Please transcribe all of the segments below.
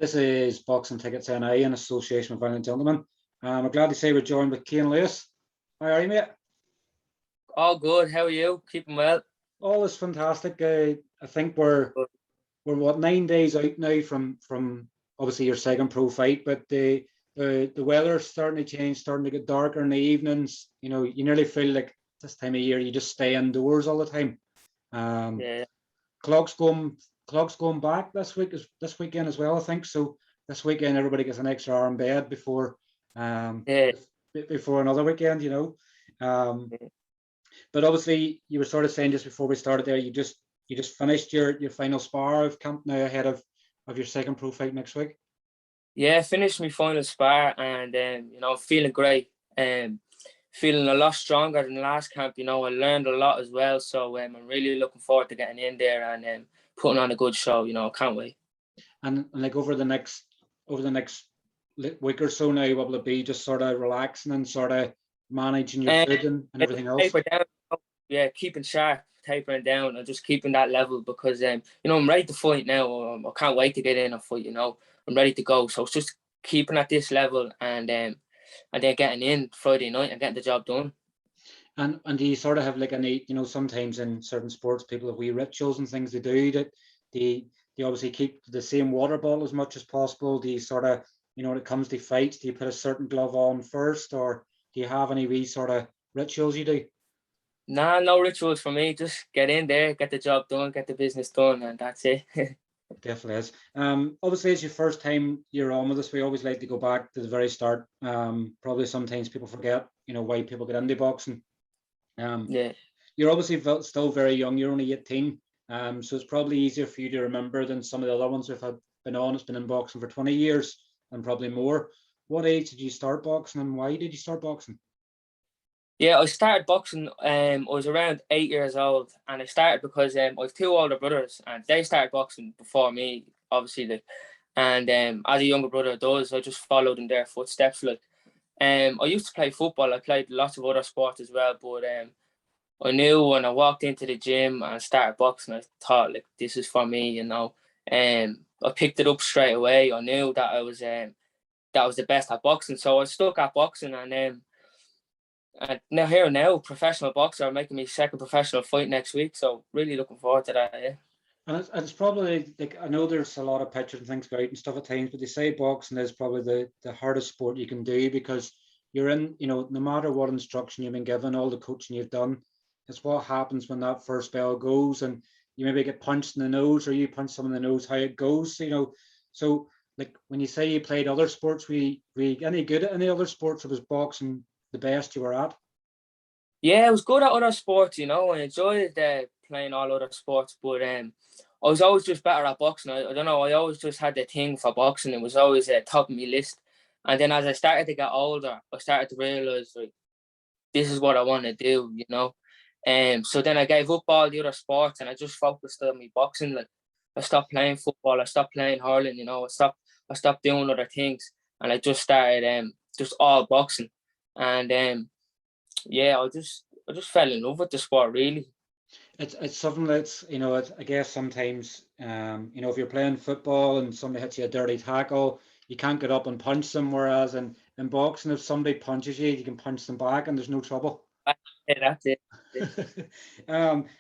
This is Boxing Tickets NI in association with Violent Gentlemen. I'm glad to say we're joined with Cain Lewis. How are you, mate? All good. How are you? Keeping well? All is fantastic. I think we're what 9 days out now from obviously your second pro fight, but the weather's starting to change, starting to get darker in the evenings. You know, you nearly feel like this time of year you just stay indoors all the time. Yeah. Clock's going back this weekend as well, I think. So this weekend everybody gets an extra hour in bed before before another weekend, you know. But obviously you were sort of saying just before we started there, you just finished your final spar of camp now ahead of your second pro fight next week. Yeah, finished my final spar and feeling great. Feeling a lot stronger than last camp. You know, I learned a lot as well. So I'm really looking forward to getting in there and putting on a good show. You know, I can't wait. And like over the next week or so now, what will it be? Just sort of relaxing and sort of managing your food and everything else? Down, yeah, keeping sharp, tapering down and just keeping that level because, I'm ready to fight now. I can't wait to get in a fight, you know. I'm ready to go. So it's just keeping at this level and then getting in Friday night and getting the job done. And do you sort of have like any, you know, sometimes in certain sports, people have wee rituals and things they do that they obviously keep the same water bottle as much as possible. Do you sort of, you know, when it comes to fights, do you put a certain glove on first, or do you have any wee sort of rituals you do? Nah, no rituals for me. Just get in there, get the job done, get the business done, and that's it. Definitely is. Obviously, it's your first time you're on with us. We always like to go back to the very start. Probably sometimes people forget, you know, why people get into boxing. Yeah. You're obviously still very young. You're only 18. So it's probably easier for you to remember than some of the other ones who've been on. It's been in boxing for 20 years and probably more. What age did you start boxing and why did you start boxing? Yeah, I started boxing. I was around 8 years old, and I started because I have two older brothers, and they started boxing before me, obviously. And as a younger brother does, I just followed in their footsteps. I used to play football. I played lots of other sports as well, but I knew when I walked into the gym and started boxing, I thought like this is for me, you know. I picked it up straight away. I knew that I was the best at boxing, so I stuck at boxing and now professional boxer, making me second professional fight next week. So really looking forward to that. Yeah. And it's probably like, I know there's a lot of pictures and things go out and stuff at times, but they say boxing is probably the hardest sport you can do because you're in, you know, no matter what instruction you've been given, all the coaching you've done, it's what happens when that first bell goes and you maybe get punched in the nose or you punch someone in the nose, how it goes, you know. So like when you say you played other sports, were you any good at any other sports, or was boxing the best you were at? Yeah, I was good at other sports, you know. I enjoyed playing all other sports, but I was always just better at boxing. I don't know, I always just had the thing for boxing. It was always top of my list. And then as I started to get older, I started to realise like this is what I want to do, you know. So then I gave up all the other sports and I just focused on my boxing. Like I stopped playing football, I stopped playing hurling, you know. I stopped doing other things, and I just started just all boxing. And yeah, I just fell in love with the sport really. It's something that's, you know, I guess sometimes, you know, if you're playing football and somebody hits you a dirty tackle, you can't get up and punch them. Whereas in boxing, if somebody punches you, you can punch them back and there's no trouble. Yeah, that's it.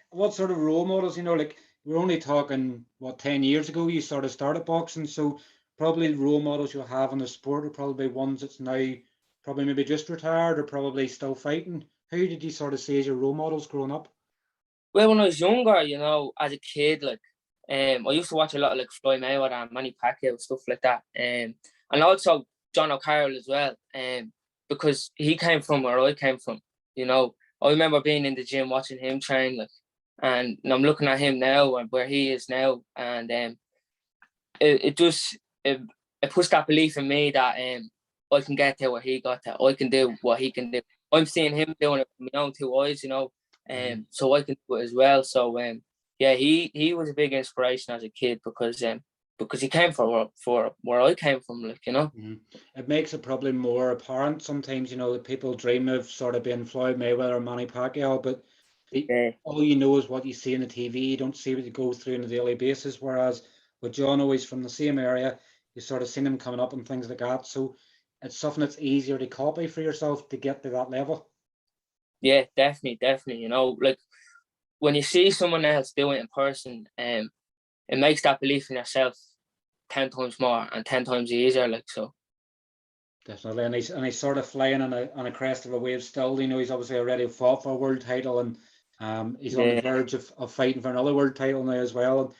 What sort of role models, you know, like we're only talking, what, 10 years ago you sort of started boxing. So probably role models you'll have in the sport are probably ones that's now probably maybe just retired or probably still fighting. Who did you sort of see as your role models growing up? Well, when I was younger, you know, as a kid, like, I used to watch a lot of like Floyd Mayweather and Manny Pacquiao, stuff like that. And also Jono Carroll as well. Because he came from where I came from, you know. I remember being in the gym watching him train, like, and I'm looking at him now and where he is now, and it just it puts that belief in me that I can get to where he got to. I can do what he can do. I'm seeing him doing it with my own two eyes, you know. So I can do it as well. So yeah, he was a big inspiration as a kid because he came from where I came from, like, you know. It makes it probably more apparent sometimes, you know, that people dream of sort of being Floyd Mayweather or Manny Pacquiao, but all you know is what you see on the TV. You don't see what you go through on a daily basis. Whereas with John, always from the same area, you sort of seen them coming up and things like that. So it's something that's easier to copy for yourself to get to that level. Yeah, definitely. You know, like when you see someone else do it in person, it makes that belief in yourself 10 times more and 10 times easier. Like, so. Definitely, and he's sort of flying on a crest of a wave still. You know, he's obviously already fought for a world title, and he's on the verge of fighting for another world title now as well.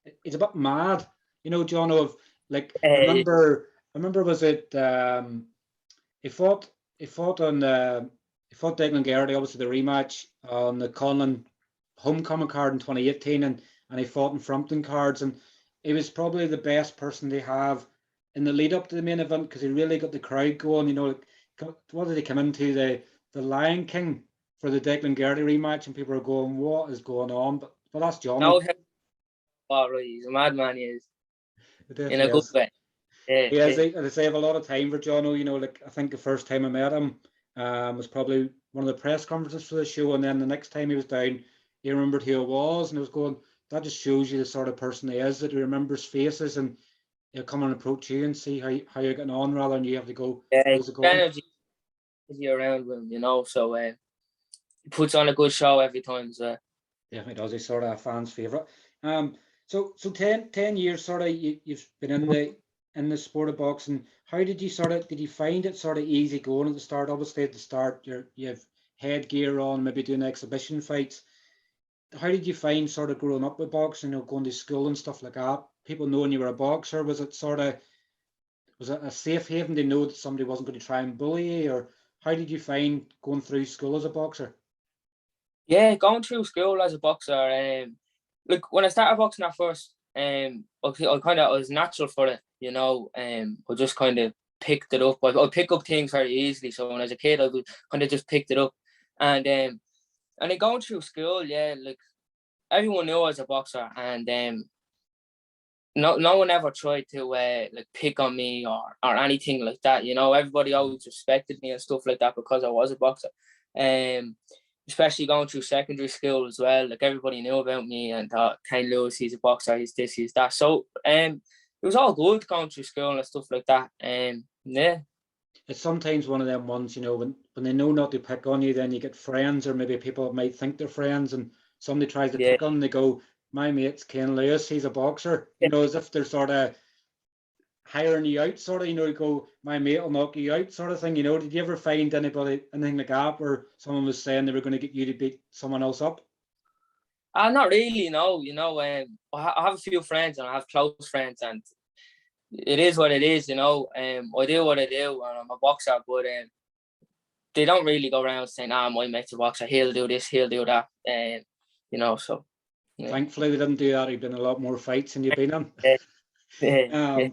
And it's a bit mad, you know, John. Of like, I remember was it he fought Declan Geraghty, obviously the rematch on the Conlon homecoming card in 2018, and he fought in Frampton cards, and he was probably the best person to have in the lead up to the main event because he really got the crowd going. You know, what did he come into the Lion King for the Declan Geraghty rematch, and people are going, "What is going on?" But that's John. No, right, he's a madman. He is in a good way. Yeah, I say, I have a lot of time for Jono. You know, like I think the first time I met him was probably one of the press conferences for the show, and then the next time he was down, he remembered who I was, and I was going, that just shows you the sort of person he is, that he remembers faces, and he'll come and approach you and see how you're getting on, rather than you have to go, how's it going? Energy around him, you know, so he puts on a good show every time. So definitely does. He's sort of a fan's favorite. So 10 years sort of you've been in the sport of boxing. How did you find it sort of easy going at the start? Obviously at the start you have headgear on, maybe doing exhibition fights. How did you find sort of growing up with boxing, you know, going to school and stuff like that? People knowing you were a boxer, was it a safe haven to know that somebody wasn't going to try and bully you, or how did you find going through school as a boxer? Yeah, going through school as a boxer, like when I started boxing at first, I was natural for it, you know. I just kind of picked it up. I pick up things very easily. So when I was a kid, I kind of just picked it up, and then going through school, yeah, like everyone knew I was a boxer, and no one ever tried to like pick on me or anything like that. You know, everybody always respected me and stuff like that because I was a boxer. Especially going through secondary school as well. Like everybody knew about me and thought, Cain Lewis, he's a boxer, he's this, he's that. So it was all good going through school and stuff like that. Yeah. It's sometimes one of them ones, you know, when they know not to pick on you, then you get friends, or maybe people might think they're friends, and somebody tries to pick on them, they go, my mate's Cain Lewis, he's a boxer, you know, as if they're sort of hiring you out, sort of, you know, you go, my mate will knock you out, sort of thing, you know. Did you ever find anything like that where someone was saying they were going to get you to beat someone else up? Not really, no. You know, I have a few friends and I have close friends, and it is what it is, you know. I do what I do, and I'm a boxer, but they don't really go around saying, my mate's a boxer, he'll do this, he'll do that, you know, so. Yeah. Thankfully, they didn't do that. You've been in a lot more fights than you've been in.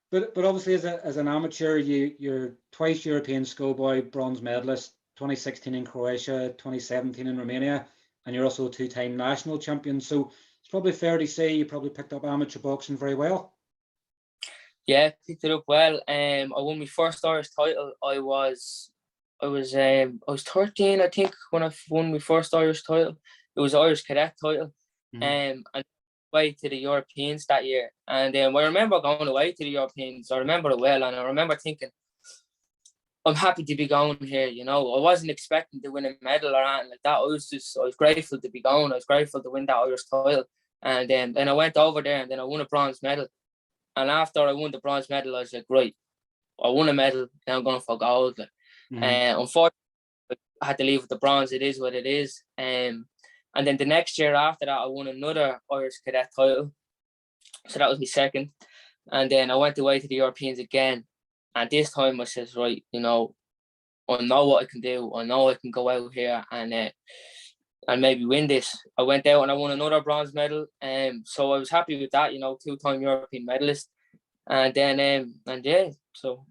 But obviously, as an amateur, you're twice European Schoolboy bronze medalist, 2016 in Croatia, 2017 in Romania, and you're also a two-time national champion. So it's probably fair to say you probably picked up amateur boxing very well. Yeah, picked it up well. I won my first Irish title. I was 13, I think, when I won my first Irish title. It was Irish cadet title. And away to the Europeans that year. And I remember going away to the Europeans. I remember it well, and I remember thinking, I'm happy to be going here, you know. I wasn't expecting to win a medal or anything like that. I was grateful to be going. I was grateful to win that Irish title. And then I went over there and then I won a bronze medal. And after I won the bronze medal, I was like, right, I won a medal, now I'm going for gold. Unfortunately, I had to leave with the bronze. It is what it is. And then the next year after that, I won another Irish cadet title. So that was my second. And then I went away to the Europeans again. And this time I says, right, you know, I know what I can do. I know I can go out here and maybe win this. I went out and I won another bronze medal. So I was happy with that, you know, 2-time European medalist. And then, so.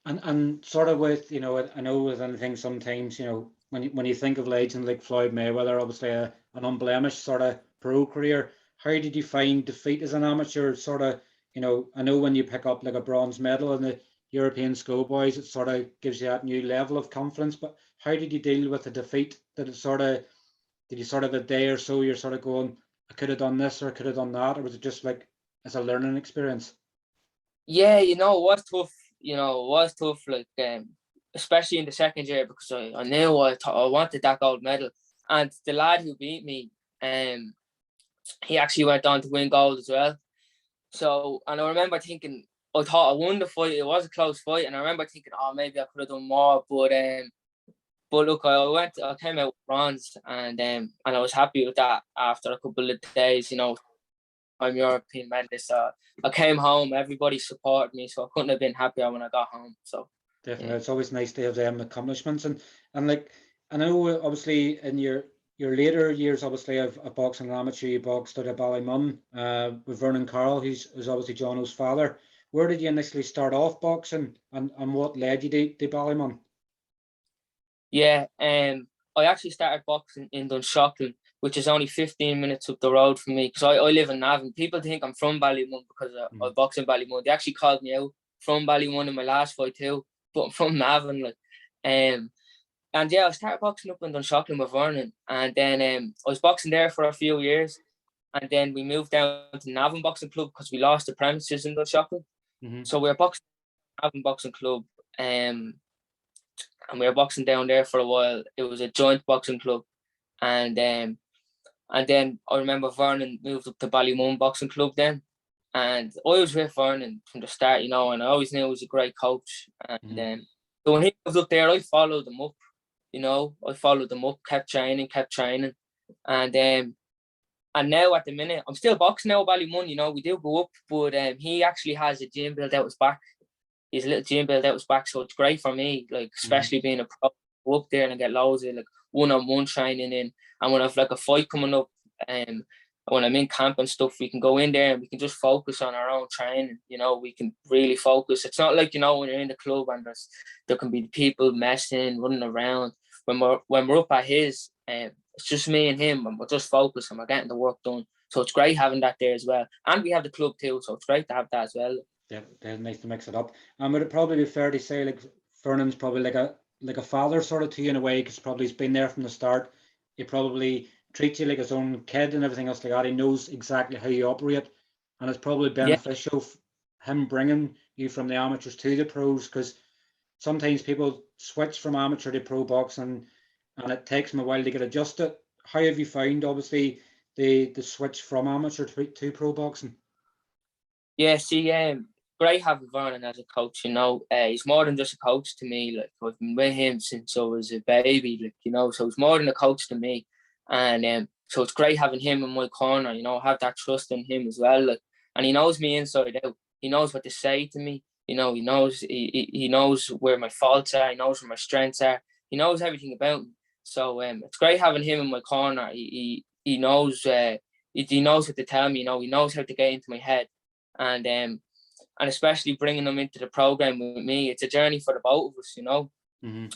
And sort of with, you know, I know with anything sometimes, you know, when you think of legends like Floyd Mayweather, obviously an unblemished sort of pro career, how did you find defeat as an amateur? Sort of, you know, I know when you pick up like a bronze medal in the European Schoolboys, it sort of gives you that new level of confidence, but how did you deal with the defeat? Did you sort of a day or so you're sort of going, I could have done this or I could have done that, or was it just like as a learning experience? Yeah, you know, it was tough. You know, it was tough. Like, especially in the second year because I knew I wanted that gold medal, and the lad who beat me, he actually went on to win gold as well. So, and I remember thinking, I thought I won the fight. It was a close fight, and I remember thinking, oh, maybe I could have done more. But look, I came out with bronze, and I was happy with that. After a couple of days, you know, I'm European medalist. I came home, everybody supported me, so I couldn't have been happier when I got home. So Definitely, yeah, it's always nice to have them accomplishments, and like I know obviously in your later years, obviously of boxing an amateur, you boxed at a Ballymun with Vernon Carroll, who's obviously Jono's father. Where did you initially start off boxing, and what led you to Ballymun? yeah. I actually started boxing in Dunshaughlin, which is only 15 minutes up the road from me, because I live in Navan. People think I'm from Ballymun because I Mm. box in Ballymun. They actually called me out from Ballymun in my last fight too, but I'm from Navan, like. And yeah, I started boxing up in Dunshaughlin with Vernon, and then I was boxing there for a few years, and then we moved down to Navan Boxing Club because we lost the premises in Dunshaughlin. Mm-hmm. So we were boxing at Navan Boxing Club, and we were boxing down there for a while. It was a joint boxing club, and then I remember Vernon moved up to Ballymun Boxing Club then, and I was with Vernon from the start, you know, and I always knew he was a great coach. And Mm-hmm. so when he moved up there, I followed him up. You know, I followed them up, kept training, and and now at the minute I'm still boxing now at Ballymun. You know, we do go up, but he actually has a gym built out his back. His little gym built out his back, so it's great for me. Like Mm-hmm. especially being a pro, go up there and I get loads of like one-on-one training in, and when I've like a fight coming up, when I'm in camp and stuff, we can go in there and we can just focus on our own training. You know, we can really focus. It's not like, you know, when you're in the club and there can be people messing, running around. When we're up at his, it's just me and him, and we're just focused and we're getting the work done. So it's great having that there as well. And we have the club too, so it's great to have that as well. They're nice to mix it up. And would it probably be fair to say like Vernon's probably like a father sort of to you in a way, because probably he's been there from the start. He probably treats you like his own kid and everything else like that. He knows exactly how you operate, and it's probably Yeah, beneficial him bringing you from the amateurs to the pros, because sometimes people switch from amateur to pro boxing, and it takes them a while to get adjusted. How have you found obviously the switch from amateur to pro boxing? yeah. See, great having Vernon as a coach. You know, he's more than just a coach to me. Like I've been with him since I was a baby. Like, you know, so he's more than a coach to me, and so it's great having him in my corner. You know, have that trust in him as well. Like, and he knows me inside out. He knows what to say to me. You know, he knows where my faults are. He knows where my strengths are. He knows everything about me. So it's great having him in my corner. He knows he knows what to tell me. You know, he knows how to get into my head, and especially bringing them into the program with me, it's a journey for the both of us, you know. Mm-hmm.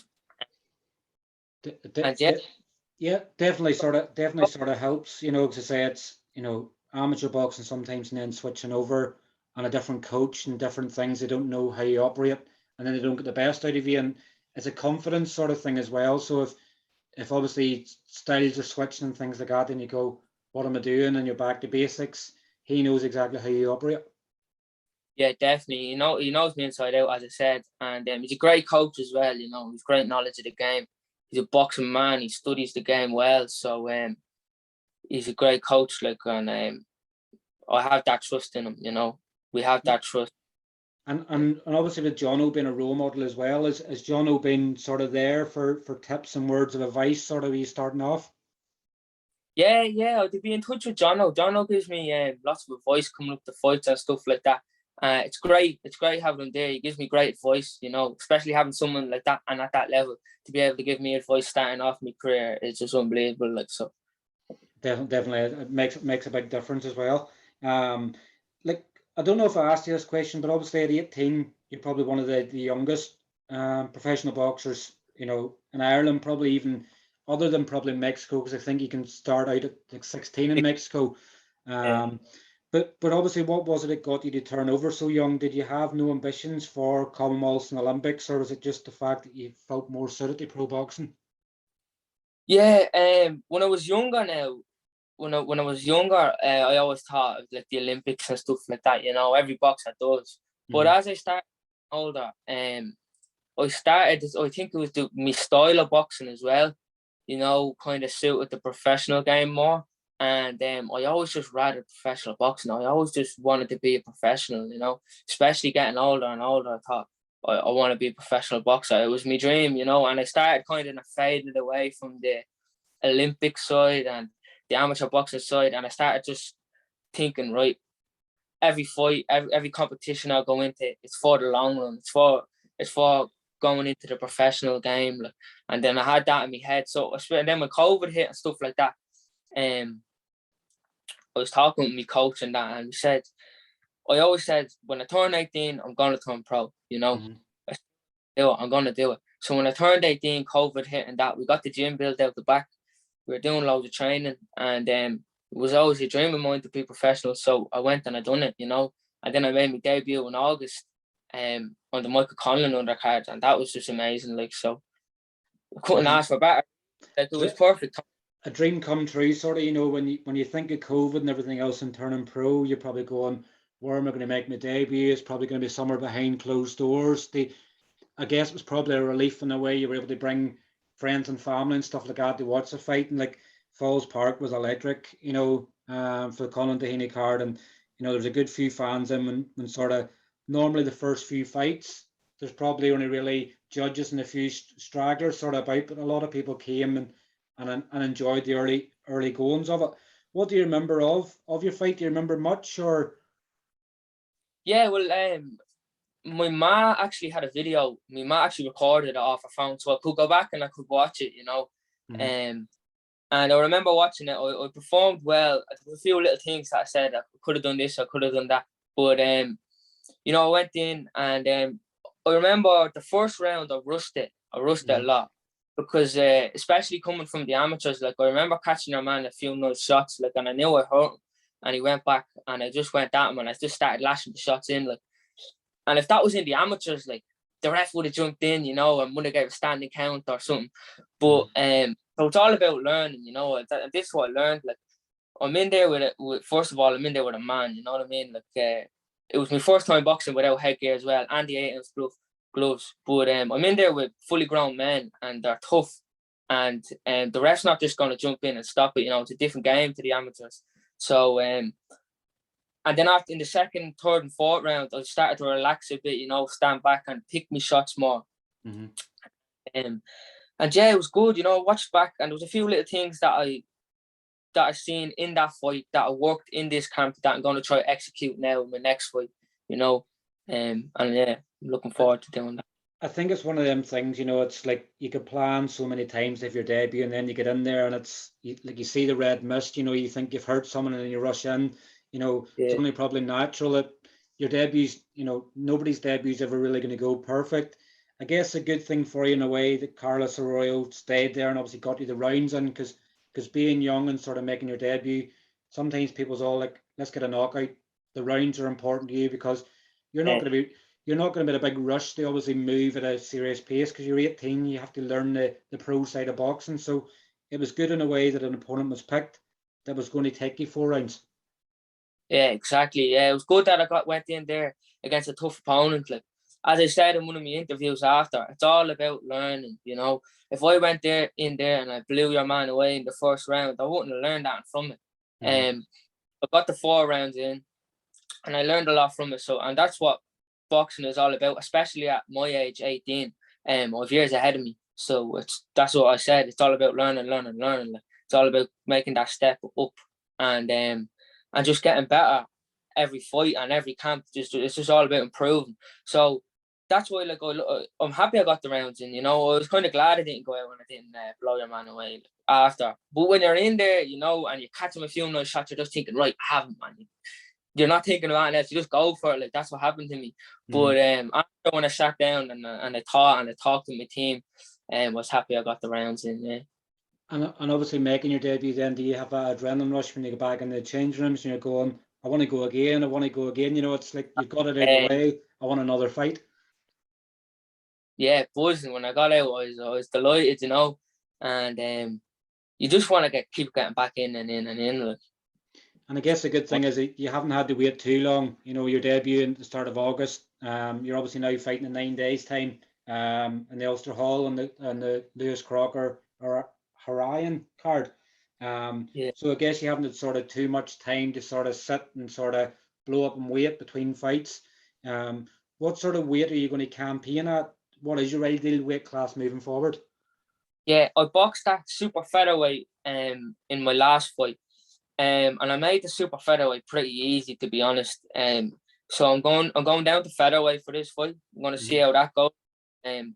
And yeah, Yeah, definitely sort of helps, you know, to say it's, you know, amateur boxing sometimes and then switching over on a different coach and different things. They don't know how you operate, and then they don't get the best out of you. And it's a confidence sort of thing as well. So if obviously styles are switching and things like that, then you go, what am I doing? And you're back to basics. He knows exactly how you operate. yeah, definitely. You know, he knows me inside out, as I said, and he's a great coach as well. You know, he's great knowledge of the game. He's a boxing man. He studies the game well, so he's a great coach. Like, and I have that trust in him. You know, we have that trust. And obviously with Jono being a role model as well, has Jono been sort of there for tips and words of advice, sort of you starting off? Yeah, yeah, I'd be in touch with Jono. Jono gives me lots of advice coming up to fights and stuff like that. It's great. It's great having him there. He gives me great advice, you know, especially having someone like that and at that level to be able to give me advice starting off my career is just unbelievable. Like, so. Definitely, it makes a big difference as well. Um, like I don't know if I asked you this question, but obviously at 18, you're probably one of the youngest professional boxers, you know, in Ireland, probably even other than probably Mexico, because I think you can start out at like 16 in Mexico. Yeah. Um, but obviously, what was it that got you to turn over so young? Did you have no ambitions for Commonwealths and Olympics, or was it just the fact that you felt more suited to pro boxing? Yeah, when I was younger now, when I was younger, I always thought of like the Olympics and stuff like that. You know, every boxer does. But as I started older, I started, I think it was my style of boxing as well, you know, kind of suited the professional game more. And I always just rather professional boxing. I always just wanted to be a professional, you know, especially getting older and older. I thought I want to be a professional boxer. It was my dream, you know, and I started kind of faded away from the Olympic side and the amateur boxing side. And I started just thinking, right, every fight, every competition I go into, it's for the long run. It's for going into the professional game. Like, and then I had that in my head. So and then when COVID hit and stuff like that, I was talking with my coach and that, and he said, I always said, when I turn 18, I'm going to turn pro, you know. I'm going to do it. So when I turned 18, COVID hit and that, we got the gym built out the back. We were doing loads of training, and it was always a dream of mine to be professional. So I went and I done it, you know. And then I made my debut in August on the Michael Conlon undercard, and that was just amazing. Like, so I couldn't ask for better. Like, it was perfect. A dream come true, sort of, you know, when you think of COVID and everything else and turning pro, you're probably going, where am I going to make my debut? It's probably going to be somewhere behind closed doors. I guess it was probably a relief in a way. You were able to bring friends and family and stuff like that to watch the fight. And like Falls Park was electric, you know, for the Conlon Doheny card. And, you know, there's a good few fans in when sort of normally the first few fights, there's probably only really judges and a few stragglers sort of about, but a lot of people came and enjoyed the early goings of it. What do you remember of your fight? Do you remember much or? Yeah, well, my ma actually had a video. My ma actually recorded it off her phone, so I could go back and I could watch it, you know. And I remember watching it. I performed well. There was a few little things that I said I could have done this, I could have done that. But you know, I went in and I remember the first round I rushed it. I rushed it a lot because especially coming from the amateurs, like I remember catching our man a few nice shots, like, and I knew I hurt him, and he went back and I just went at him and I just started lashing the shots in, like. And if that was in the amateurs, like, the ref would have jumped in, you know, and would have gave a standing count or something. But so it's all about learning, you know. This is what I learned. Like, I'm in there first of all, I'm in there with a man, you know what I mean? Like, it was my first time boxing without headgear as well, and the 8-ounce gloves. But I'm in there with fully grown men, and they're tough. And the ref's not just going to jump in and stop it, you know. It's a different game to the amateurs. So, and then after in the second, third, and fourth round, I started to relax a bit, you know, stand back and pick my shots more. And yeah, it was good, you know. I watched back, and there was a few little things that I seen in that fight that I worked in this camp that I'm going to try to execute now in my next fight, you know. And yeah, I'm looking forward to doing that. I think it's one of them things, you know. It's like you could plan so many times if your debut, and then you get in there, and it's like you see the red mist, you know. You think you've hurt someone, and then you rush in. You know, it's only probably natural that your debuts, you know, nobody's debut is ever really going to go perfect. I guess a good thing for you in a way that Carlos Arroyo stayed there and obviously got you the rounds in, because being young and sort of making your debut, sometimes people's all like, let's get a knockout. The rounds are important to you because you're not going to be in a big rush to obviously move at a serious pace because you're 18. You have to learn the pro side of boxing. So it was good in a way that an opponent was picked that was going to take you 4 rounds. Yeah, exactly. Yeah, it was good that I went in there against a tough opponent. Like, as I said in one of my interviews after, it's all about learning, you know. If I went in there and I blew your man away in the first round, I wouldn't have learned that from it. I got the 4 rounds in and I learned a lot from it. So, and that's what boxing is all about, especially at my age, 18, of years ahead of me. So that's what I said. It's all about learning. Like, it's all about making that step up and just getting better every fight and every camp. It's just all about improving. So that's why, like, I'm happy I got the rounds in, you know. I was kind of glad I didn't go out when I didn't blow your man away after. But when you're in there, you know, and you catch him a few nice shots, you're just thinking, right, I have him, man. You're not thinking about it else. You just go for it. Like, that's what happened to me. But after when I sat down and I talked with my team, was happy I got the rounds in. Yeah. And obviously making your debut, then do you have an adrenaline rush when you go back in the change rooms and you're going, I want to go again, you know. It's like you've got it out of the way, I want another fight. Yeah, buzzing. When I got out, I was delighted, you know. And you just want to keep getting back in and in and in. Like. And I guess the good thing is that you haven't had to wait too long. You know, your debut in the start of August, You're obviously now fighting in 9 days' time in the Ulster Hall on the Lewis Crocker or Harayan card. Yeah. So I guess you haven't had sort of too much time to sort of sit and sort of blow up in weight between fights. What sort of weight are you going to campaign at? What is your ideal weight class moving forward? Yeah, I boxed that super featherweight in my last fight. And I made the super featherweight pretty easy, to be honest. So I'm going down to featherweight for this fight. I'm going to see how that goes. And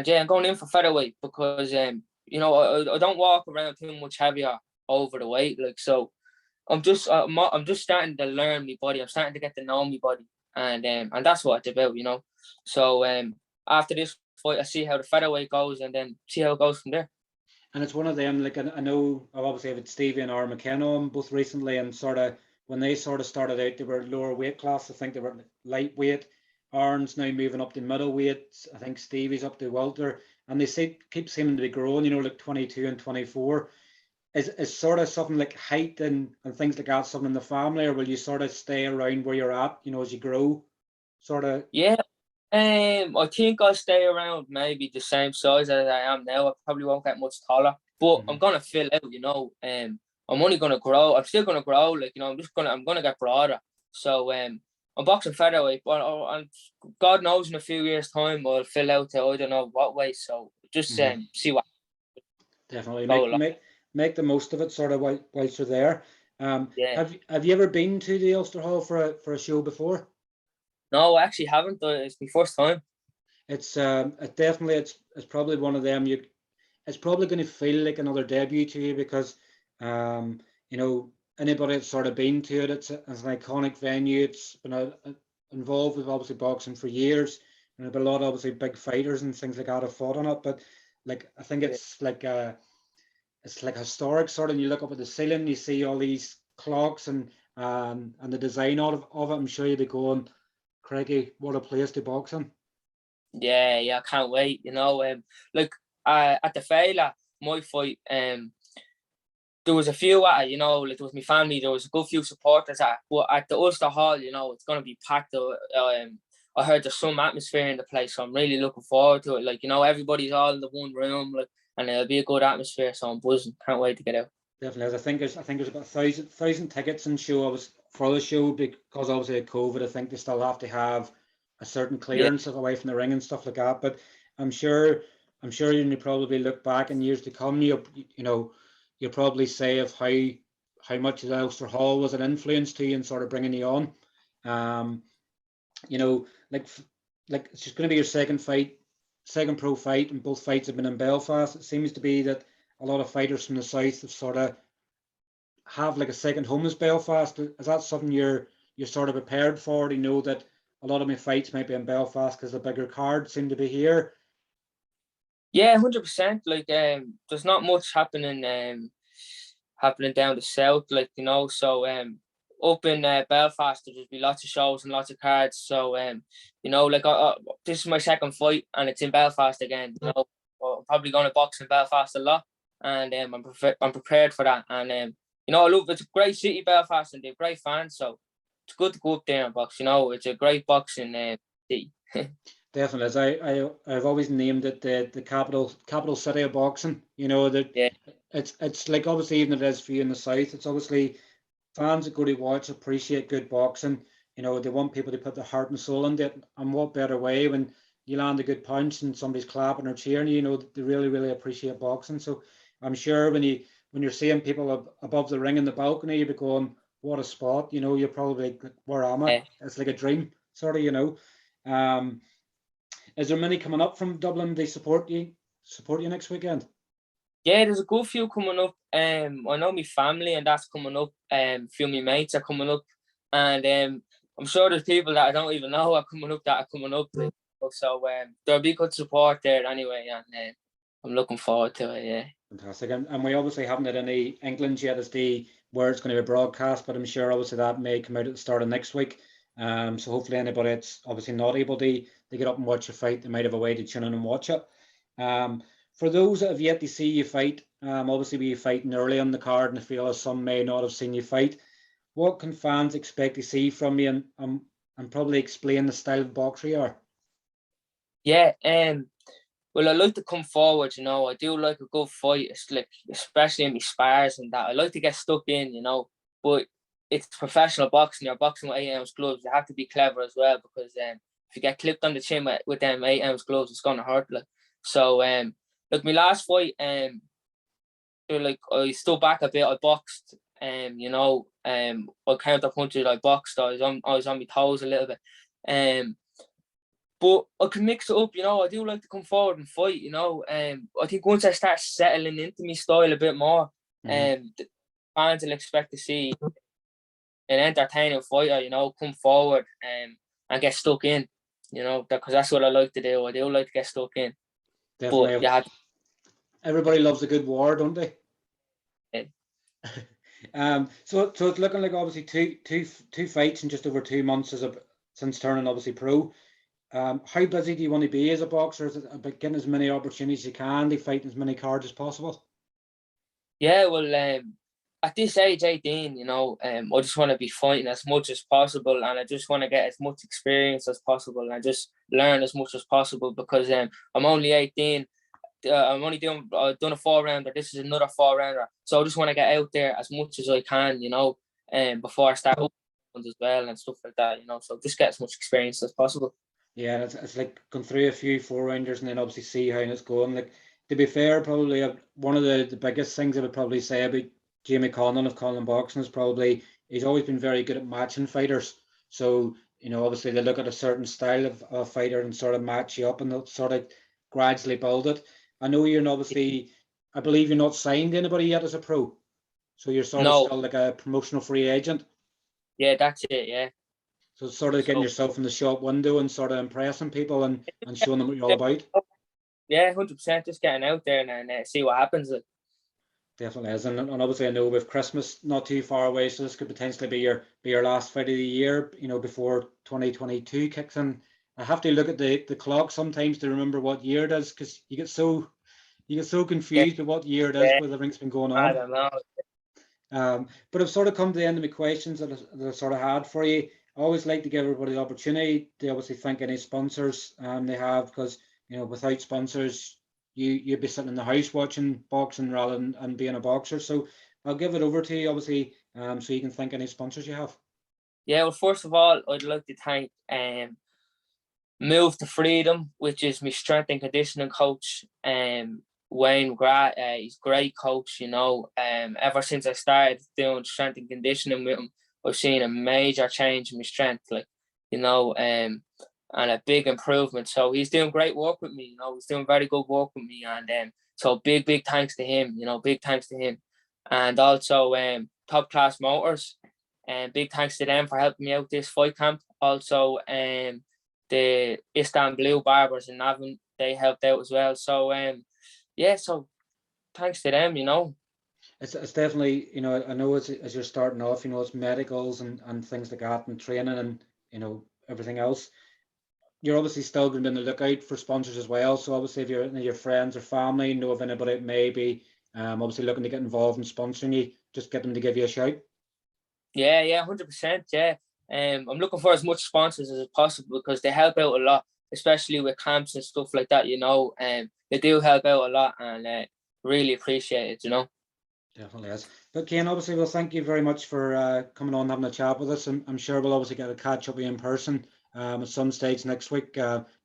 yeah, I'm going in for featherweight because you know, I don't walk around too much heavier over the weight. Like, so I'm just starting to learn my body. I'm starting to get to know my body, and that's what it's about, you know. So after this fight, I see how the featherweight goes, and then see how it goes from there. And it's one of them, like I know I've obviously had Stevie and R. McKenna on both recently, and sort of when they sort of started out, they were lower weight class. I think they were lightweight. Arn's now moving up to middleweight. I think Stevie's up to welter, and they keep seeming to be growing. You know, like 22 and 24. Is sort of something like height and things like that something in the family, or will you sort of stay around where you're at, you know, as you grow, sort of? Yeah, I think I'll stay around maybe the same size as I am now. I probably won't get much taller, but I'm gonna fill out, you know. I'm only gonna grow. I'm still gonna grow, like, you know. I'm gonna get broader. So I'm boxing featherweight, but and God knows in a few years' time I'll fill out to I don't know what way. So just see what. Definitely go along. make the most of it, sort of whilst you're there. Yeah. Have you ever been to the Ulster Hall for a show before? No, I actually haven't. It's my first time. It's definitely it's probably one of them. It's probably going to feel like another debut to you because you know, anybody that's sort of been to it, it's an iconic venue. It's been involved with obviously boxing for years, and a lot of obviously big fighters and things like that have fought on it. But like I think it's like historic sort of. And you look up at the ceiling, you see all these clocks and the design of it. I'm sure you'd be going, Craigie, what a place to box in. Yeah, I can't wait. You know, like at the Feile, my fight, there was a few at it, you know, like there was my family, there was a good few supporters at it, but at the Ulster Hall, you know, it's gonna be packed. I heard there's some atmosphere in the place, so I'm really looking forward to it. Like, you know, everybody's all in the one room, like, and it'll be a good atmosphere. So I'm buzzing. Can't wait to get out. Definitely, I think there's about 1,000 tickets in show. I was for the show because obviously of COVID. I think they still have to have a certain clearance away from the ring and stuff like that. But I'm sure you probably look back in years to come. You know, you'll probably say of how much the Ulster Hall was an influence to you and sort of bringing you on. You know, like it's just going to be your second pro fight, and both fights have been in Belfast. It seems to be that a lot of fighters from the south have sort of have like a second home as Belfast. Is that something you're sort of prepared for? Do you know that a lot of my fights might be in Belfast because the bigger cards seem to be here? Yeah, 100%. Like, there's not much happening down the south, like, you know. So up in Belfast, there'll be lots of shows and lots of cards. So you know, like this is my second fight, and it's in Belfast again. You know, I'm probably going to box in Belfast a lot, and I'm prepared for that. And you know, it's a great city, Belfast, and they're great fans. So it's good to go up there and box. You know, it's a great boxing city. Definitely, as I've always named it the capital city of boxing. You know that Yeah. It's like obviously even it is for you in the south. It's obviously fans that go to watch appreciate good boxing. You know, they want people to put their heart and soul into it. And what better way when you land a good punch and somebody's clapping or cheering you, you know, they really, really appreciate boxing. So I'm sure when you're seeing people above the ring in the balcony, you'll be going, what a spot, you know, you're probably like, where am I? Yeah. It's like a dream, sort of, you know. Is there many coming up from Dublin? They support you next weekend? Yeah, there's a good few coming up. I know my family and that's coming up. A few of my mates are coming up, and I'm sure there's people that I don't even know are coming up that are coming up. So there'll be good support there anyway, and I'm looking forward to it. Yeah. Fantastic. And we obviously haven't had any England yet as to where it's going to be broadcast, but I'm sure obviously that may come out at the start of next week. So hopefully anybody that's obviously not able to get up and watch a fight, they might have a way to tune in and watch it. For those that have yet to see you fight, obviously we fighting early on the card, and I feel as some may not have seen you fight. What can fans expect to see from you, and and probably explain the style of boxer you are? Yeah, well, I like to come forward, you know. I do like a good fight. It's like, especially in my spars and that. I like to get stuck in, you know. But it's professional boxing. You're boxing with 8-ounce gloves. You have to be clever as well, because if you get clipped on the chin with them 8-ounce gloves, it's gonna hurt. Like, so, like my last fight, like I stood back a bit. I boxed, you know, I counter punches. I boxed. I was on my toes a little bit, but I can mix it up, you know. I do like to come forward and fight, you know. I think once I start settling into my style a bit more, the fans will expect to see an entertaining fighter, you know, come forward and get stuck in, you know, because that's what I like to do. I do like to get stuck in. Definitely. But everybody loves a good war, don't they? Yeah. So it's looking like obviously two fights in just over 2 months since turning obviously pro. How busy do you want to be as a boxer? Is it about getting as many opportunities as you can to fight as many cards as possible? Yeah, well, at this age, 18, you know, I just want to be fighting as much as possible, and I just want to get as much experience as possible, and I just learn as much as possible, because I'm only 18. I'm only done a 4-rounder. This is another 4-rounder. So I just want to get out there as much as I can, you know, before I start up as well and stuff like that, you know. So just get as much experience as possible. Yeah, it's like going through a few 4-rounders and then obviously see how it's going. Like, to be fair, probably one of the biggest things I would probably say about Jamie Conlon of Conlon Boxing is probably he's always been very good at matching fighters. So, you know, obviously they look at a certain style of a fighter and sort of match you up, and they'll sort of gradually build it. I know you're obviously, I believe you're not signed to anybody yet as a pro. So you're sort of No. still like a promotional free agent. Yeah, that's it. Yeah. So sort of getting yourself in the shop window and sort of impressing people and showing them what you're all about. Yeah, 100%. Just getting out there and see what happens. Definitely is, and obviously I know with Christmas not too far away, so this could potentially be your last fight of the year, you know, before 2022 kicks in. I have to look at the clock sometimes to remember what year it is, because you get so confused with what year it is with everything's been going on. I don't know. But I've sort of come to the end of my questions that I sort of had for you. I always like to give everybody the opportunity to obviously thank any sponsors they have, because, you know, without sponsors, you'd be sitting in the house watching boxing rather than being a boxer. So I'll give it over to you, obviously, so you can thank any sponsors you have. Yeah, well, first of all, I'd like to thank Move to Freedom, which is my strength and conditioning coach. Wayne McGrath, he's a great coach, you know. Ever since I started doing strength and conditioning with him, I've seen a major change in my strength, like, you know, and a big improvement. So he's doing great work with me, you know. He's doing very good work with me, and so big thanks to him, you know. Big thanks to him, and also Top Class Motors, and big thanks to them for helping me out this fight camp. Also, the Istanbul Barbers in Navan, they helped out as well. So yeah, so thanks to them, you know. It's definitely, you know, I know as you're starting off, you know, it's medicals and things like that, and training and, you know, everything else. You're obviously still going to be on the lookout for sponsors as well. So obviously if your friends or family know of anybody that may be obviously looking to get involved in sponsoring you, just get them to give you a shout. Yeah, 100%. Yeah. I'm looking for as much sponsors as possible, because they help out a lot, especially with camps and stuff like that, you know. They do help out a lot, and really appreciate it, you know. Definitely is. But Cain, obviously, well, thank you very much for coming on, having a chat with us. I'm sure we'll obviously get a catch up with you in person at some stage next week.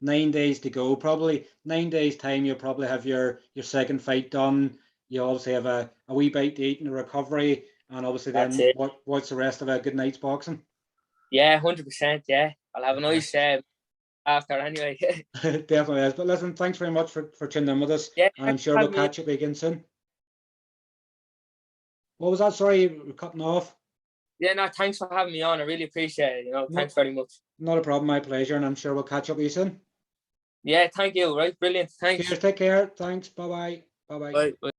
9 days to go, probably 9 days time. You'll probably have your second fight done. You obviously have a wee bite to eat in the recovery, and obviously then what's the rest of a good night's boxing? Yeah, 100%. Yeah, I'll have a nice after anyway. Definitely is. But listen, thanks very much for tuning in with us. Yeah, and I'm sure we'll catch up again soon. What was that? Sorry, you're cutting off. Yeah, no, thanks for having me on. I really appreciate it. You know, thanks very much. Not a problem, my pleasure, and I'm sure we'll catch up with you soon. Yeah, thank you. Right, brilliant. Thanks. Cheers, take care. Thanks. Bye-bye. Bye-bye. Bye.